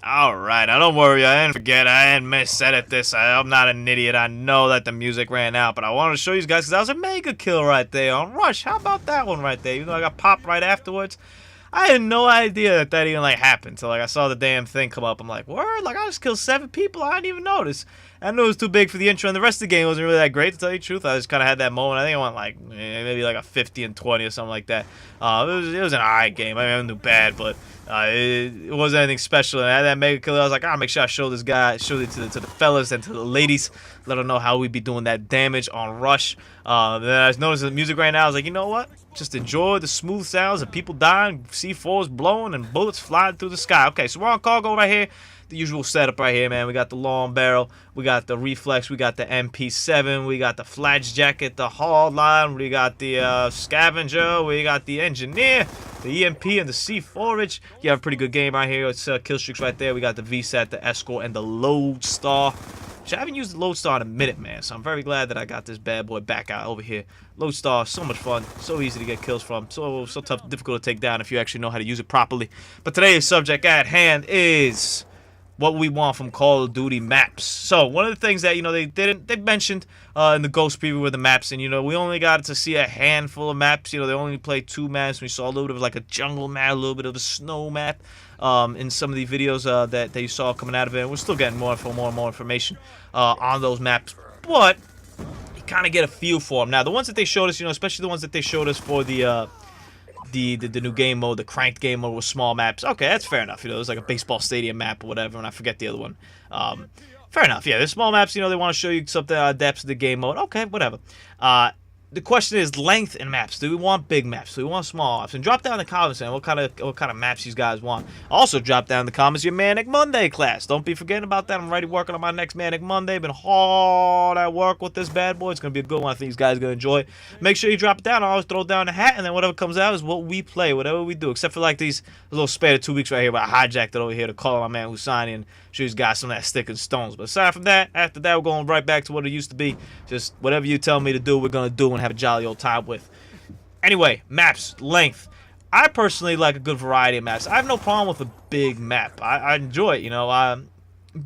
Alright, now don't worry, I didn't forget, I didn't miss-edit this, I'm not an idiot, I know that the music ran out, but I wanted to show you guys, because that was a mega kill right there on Rush. How about that one right there? Even though I got popped right afterwards, I had no idea that that even, like, happened, so, like, I saw the damn thing come up, I'm like, word? Like, I just killed 7 people, I didn't even notice. I knew it was too big for the intro, and the rest of the game wasn't really that great, to tell you the truth. I just kind of had that moment. I think I went, like, maybe like a 50 and 20 or something like that. It was an alright game. I mean, I didn't do bad, but it wasn't anything special. And I had that mega kill. I was like, I'll make sure I show this guy, show it to the fellas and to the ladies, let them know how we be doing that damage on Rush. Then I noticed the music right now. I was like, you know what? Just enjoy the smooth sounds of people dying, C4s blowing, and bullets flying through the sky. Okay, so we're on cargo right here. The usual setup right here, man. We got the long barrel, we got the reflex, we got the MP7, we got the flash jacket, the hard line, we got the scavenger, we got the engineer, the EMP, and the C4. You have a pretty good game right here. It's kill streaks right there. We got the VSAT, the escort, and the lodestar. Which I haven't used the lodestar in a minute, man. So I'm very glad that I got this bad boy back out over here. Lodestar, so much fun, so easy to get kills from, so tough, difficult to take down if you actually know how to use it properly. But today's subject at hand is what we want from Call of Duty maps. So one of the things that they mentioned in the Ghost preview were the maps, and we only got to see a handful of maps. They only played 2 maps. We saw a little bit of like a jungle map, a little bit of a snow map in some of the videos that you saw coming out of it. And we're still getting more and more information on those maps, but you kind of get a feel for them. Now the ones that they showed us, especially the ones that they showed us for the new game mode, the cranked game mode with small maps. Okay, that's fair enough. It was like a baseball stadium map or whatever, and I forget the other one. Fair enough. Yeah, the small maps, they want to show you something depths of the game mode. Okay, whatever. The question is length in maps. Do we want big maps? Do we want small maps? And drop down in the comments, man, what kind of maps you guys want. Also, drop down in the comments your Manic Monday class. Don't be forgetting about that. I'm already working on my next Manic Monday. Been hard at work with this bad boy. It's gonna be a good one. I think these guys are gonna enjoy it. Make sure you drop it down. I always throw down the hat, and then whatever comes out is what we play, whatever we do. Except for like these little spare 2 weeks right here, but I hijacked it over here to call my man Husani and show you guys some of that stick and stones. But aside from that, after that, we're going right back to what it used to be. Just whatever you tell me to do, we're gonna do and have a jolly old time with. Anyway, maps, length. I personally like a good variety of maps. I have no problem with a big map. I enjoy it,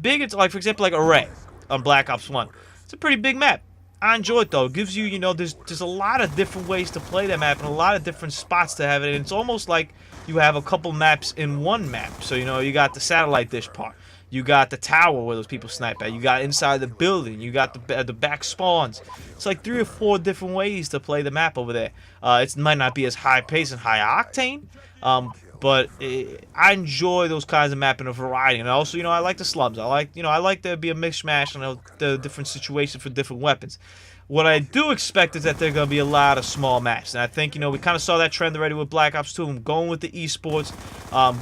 big, it's like, for example, like Array on Black Ops 1. It's a pretty big map. I enjoy it, though. It gives you, there's a lot of different ways to play that map and a lot of different spots to have it. And it's almost like you have a couple maps in one map. So, you got the satellite dish part. You got the tower where those people snipe at. You got inside the building. You got the back spawns. It's like 3 or 4 different ways to play the map over there. It might not be as high paced and high octane, but I enjoy those kinds of map in a variety. And also, I like the slums. I like there to be a mishmash and the different situations for different weapons. What I do expect is that there are going to be a lot of small maps. And I think, we kind of saw that trend already with Black Ops 2. I'm going with the esports,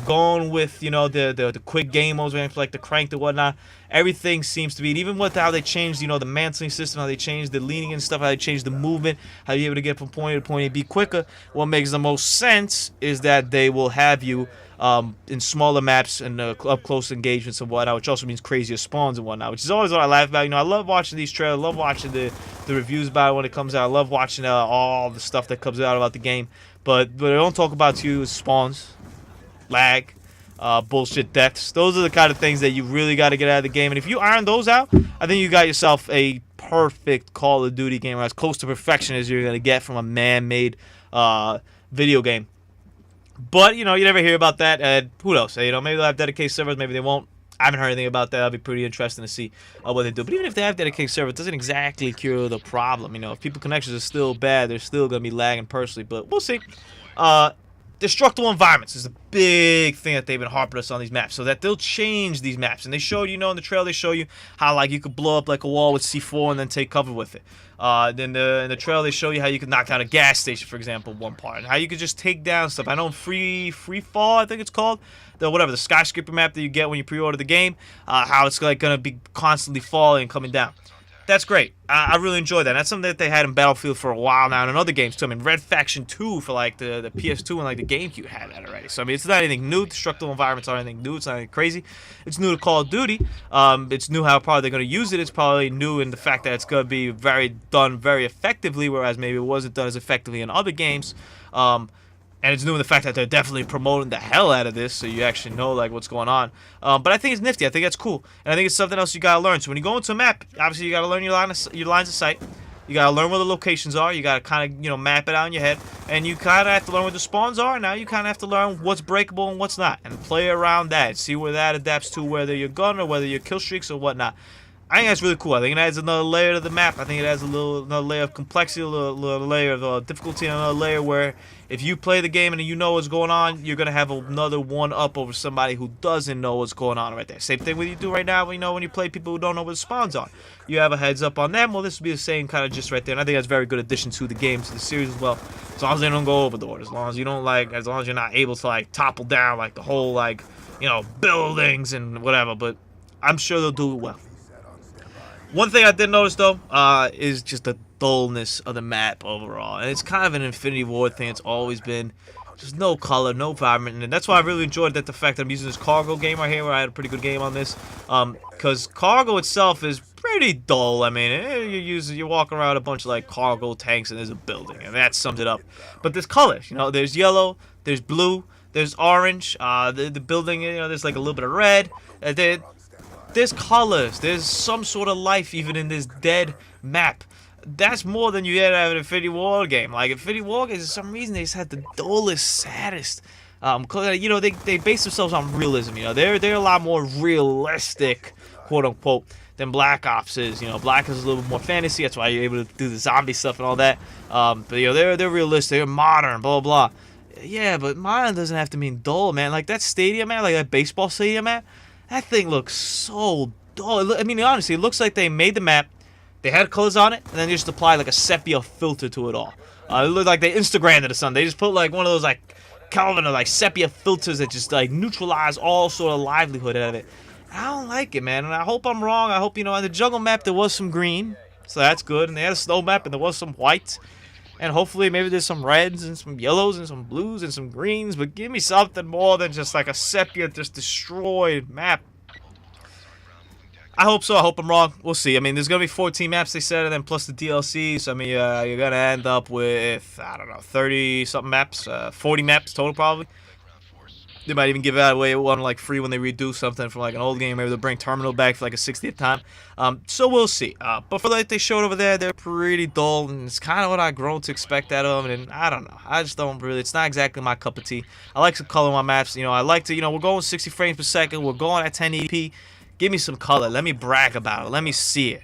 going with, the quick game modes, like the cranked and whatnot. Everything seems to be, and even with how they changed, the mantling system, how they changed the leaning and stuff, how they changed the movement, how you're able to get from point A to point A, be quicker. What makes the most sense is that they will have you in smaller maps and up close engagements and whatnot, which also means crazier spawns and whatnot, which is always what I laugh about. I love watching these trailers, I love watching the reviews about it when it comes out. I love watching all the stuff that comes out about the game, but what I don't talk about to you is spawns, lag, bullshit deaths. Those are the kind of things that you really got to get out of the game, and if you iron those out, I think you got yourself a perfect Call of Duty game, as close to perfection as you're going to get from a man-made video game. But, you never hear about that. Who knows? Maybe they'll have dedicated servers, maybe they won't. I haven't heard anything about that. That'll be pretty interesting to see what they do. But even if they have dedicated servers, it doesn't exactly cure the problem. If people connections are still bad, they're still going to be lagging personally. But we'll see. Destructible environments is a big thing that they've been harping us on these maps, so that they'll change these maps. And they showed in the trail, they show you how you could blow up like a wall with C4 and then take cover with it. Then in the trail, they show you how you could knock down a gas station, for example, one part, and how you could just take down stuff. I know Free Fall, I think it's called, the skyscraper map that you get when you pre-order the game, how it's like gonna be constantly falling and coming down. That's great. I really enjoy that. That's something that they had in Battlefield for a while now, and in other games too. Red Faction 2 for like the PS2 and the GameCube had that already. So it's not anything new. Destructible environments aren't anything new. It's not anything crazy. It's new to Call of Duty. It's new how probably they're going to use it. It's probably new in the fact that it's going to be done very effectively, whereas maybe it wasn't done as effectively in other games. And it's new in the fact that they're definitely promoting the hell out of this, so you actually know like what's going on. But I think it's nifty. I think that's cool, and I think it's something else you gotta learn. So when you go into a map, obviously you gotta learn your lines of sight. You gotta learn where the locations are. You gotta kind of map it out in your head, and you kind of have to learn where the spawns are. Now you kind of have to learn what's breakable and what's not, and play around that. See where that adapts to whether you're gun or whether you're kill streaks or whatnot. I think that's really cool. I think it adds another layer to the map. I think it adds another layer of complexity, a little layer of difficulty, and another layer where if you play the game and you know what's going on, you're going to have another one-up over somebody who doesn't know what's going on right there. Same thing with you do right now, when you play people who don't know where the spawns are. You have a heads up on them. Well, this would be the same kind of just right there. And I think that's a very good addition to the game, to the series as well. As long as they don't go overboard, as long as you don't as long as you're not able to topple down the whole buildings and whatever. But I'm sure they'll do it well. One thing I did notice, though, is just the dullness of the map overall. And it's kind of an Infinity Ward thing. It's always been just no color, no vibrant. And that's why I really enjoyed the fact that I'm using this cargo game right here, where I had a pretty good game on this. Because cargo itself is pretty dull. I mean, you're walking around a bunch of, cargo tanks, and there's a building. And that sums it up. But there's colors. There's yellow, there's blue, there's orange. The building, there's, a little bit of red. There's colors. There's some sort of life even in this dead map. That's more than you get out of an Infinity War game. Infinity War games, for some reason, they just had the dullest, saddest. They base themselves on realism. They're a lot more realistic, quote unquote, than Black Ops is. Black is a little bit more fantasy. That's why you're able to do the zombie stuff and all that. But they're realistic. They're modern. Blah blah blah. Yeah, but modern doesn't have to mean dull, man. That stadium, man, that baseball stadium, man. That thing looks so dull. I mean, honestly, it looks like they made the map, they had colors on it, and then they just applied a sepia filter to it all. It looked like they Instagrammed it or something. They just put one of those Calvin or sepia filters that just neutralize all sort of livelihood out of it. I don't like it, man, and I hope I'm wrong. I hope, on the jungle map there was some green, so that's good, and they had a snow map and there was some white. And hopefully maybe there's some reds and some yellows and some blues and some greens. But give me something more than just a sepia, just destroyed map. I hope so. I hope I'm wrong. We'll see. I mean, there's going to be 14 maps, they said, and then plus the DLC. So, I mean, you're going to end up with, I don't know, 30-something maps. 40 maps total, probably. They might even give that away one free when they redo something from an old game. Maybe they'll bring Terminal back for a 60th time. So we'll see. But for they showed over there, they're pretty dull, and it's kind of what I've grown to expect out of them. And I don't know. I just don't really. It's not exactly my cup of tea. I like some color on my maps. I like to. We're going 60 frames per second. We're going at 1080p. Give me some color. Let me brag about it. Let me see it.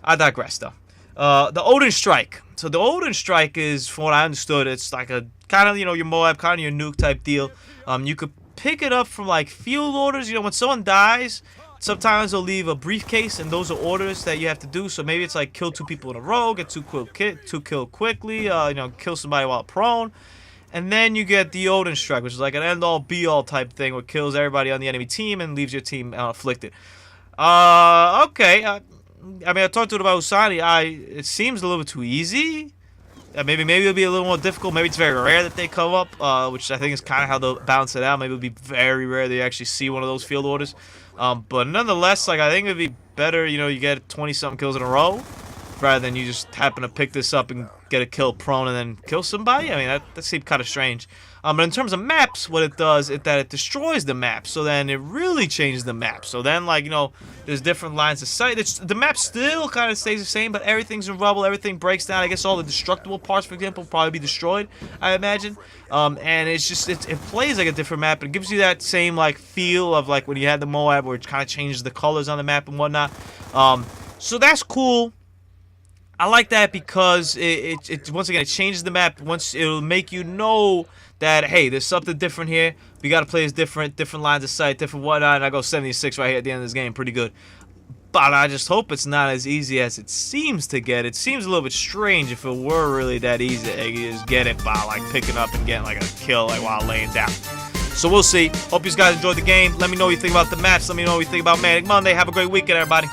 I digress, though. The Odin Strike. So the Odin Strike is, from what I understood, it's a kind of, your Moab, kind of your nuke type deal. You could pick it up from field orders. When someone dies, sometimes they'll leave a briefcase, and those are orders that you have to do. So maybe it's kill 2 people in a row, get 2 killed quickly, kill somebody while prone. And then you get the Odin Strike, which is an end-all, be-all type thing, where it kills everybody on the enemy team and leaves your team afflicted. Okay. I mean, I talked to it about Usani. It seems a little bit too easy. Maybe it'll be a little more difficult. Maybe it's very rare that they come up, which I think is kind of how they'll balance it out. Maybe it'll be very rare that you actually see one of those field orders. But nonetheless, I think it'd be better, you get 20-something kills in a row, rather than you just happen to pick this up and get a kill prone and then kill somebody. I mean, that seemed kind of strange. But in terms of maps, what it does is that it destroys the map. So then it really changes the map. So then, there's different lines of sight. The map still kind of stays the same, but everything's in rubble. Everything breaks down. I guess all the destructible parts, for example, will probably be destroyed, I imagine. And it's just, it plays like a different map. It gives you that same, feel of, when you had the Moab, where it kind of changes the colors on the map and whatnot. So that's cool. I like that because it once again, it changes the map. It'll make you know that, hey, there's something different here. We got to play as different lines of sight, different whatnot. And I go 76 right here at the end of this game. Pretty good. But I just hope it's not as easy as it seems to get. It seems a little bit strange if it were really that easy to just get it by picking up and getting a kill while laying down. So we'll see. Hope you guys enjoyed the game. Let me know what you think about the maps. Let me know what you think about Manic Monday. Have a great weekend, everybody.